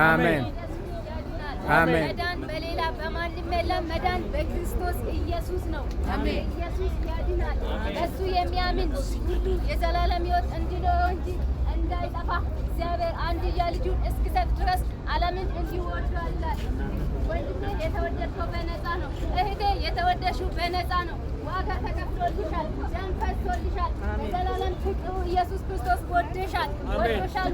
አሜን አሜን። መዳን በሌላ በማንም የለም። መዳን በክርስቶስ ኢየሱስ ነው። ኢየሱስ ያድናል። በሱ የሚያምን ሁሉ የዘላለም ሕይወት እንዲኖረው እንጂ እንዳይጠፋ እግዚአብሔር አንድያ ልጁን እስኪሰጥ ድረስ ዓለምን እንዲሁ ወዷል። ወንድሜ የተወደድከው በነፃ ነው። እህቴ የተወደድሽው በነፃ ነው። ዋጋ ተከፍሎልሻል። ደም ፈሶልሻል። በዘላለም ፍቅሩ ኢየሱስ ክርስቶስ ወዶሻል፣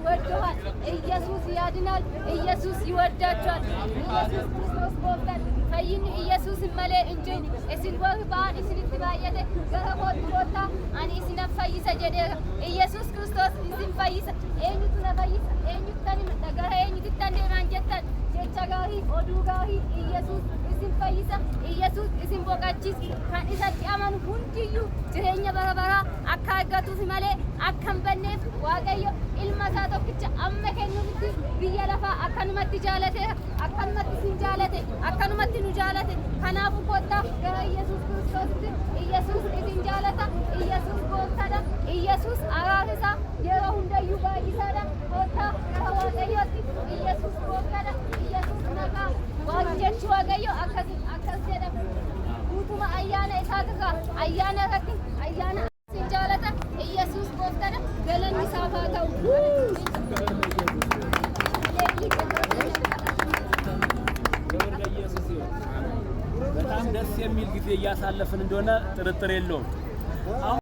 ወዶሃል። ኢየሱስ ያድናል። ኢየሱስ ይወዳችኋል። ኢየሱስ ክርስቶስ ቦፍታል ፈይን ኢየሱስ መሌ እንጂ እሲን ወባን እሲን ትባየተ ገረቦት ቦታ አኒ እሲን ፈይሰ ጀደ ኢየሱስ ክርስቶስ እሲን ፈይሰ ኤኙቱ ለፈይሰ ኤኙቱ ተኒ መደገረ ኤኙቱ ተኒ ማንጀተን ጀቻጋሪ ኦዱጋሪ ኢየሱስ እሲን ፈይሰ ኢየሱስ እሲን ቦቃቺስ ካን ኢሰቲ አማኑ ሁንዲዩ ጅሬኛ በረበራ አካጋቱፍ መሌ አከም በኔፍ ዋቀዮ ኢልማሳ ቶክቻ አመ ከኑቲ ብየ ለፋ አከኑመት ጃለተ አከኑመት ሲንጃለተ አከኑመት nu jaalate kanaafu kotta gara Yesuus Kiristoositti Yesuus isin jaalata Yesuus gooftadha Yesuus araarisa yeroo hundayyuu baay'isaadha kotta gara Waaqayyootti Yesuus gooftadha Yesuus nagaa waan jechuu Waaqayyo akkas jedha guutuma ayyaana isaatirraa ayyaana irratti ayyaana isin jaalata Yesuus gooftadha galanni isaaf haa ta'u. በጣም ደስ የሚል ጊዜ እያሳለፍን እንደሆነ ጥርጥር የለውም።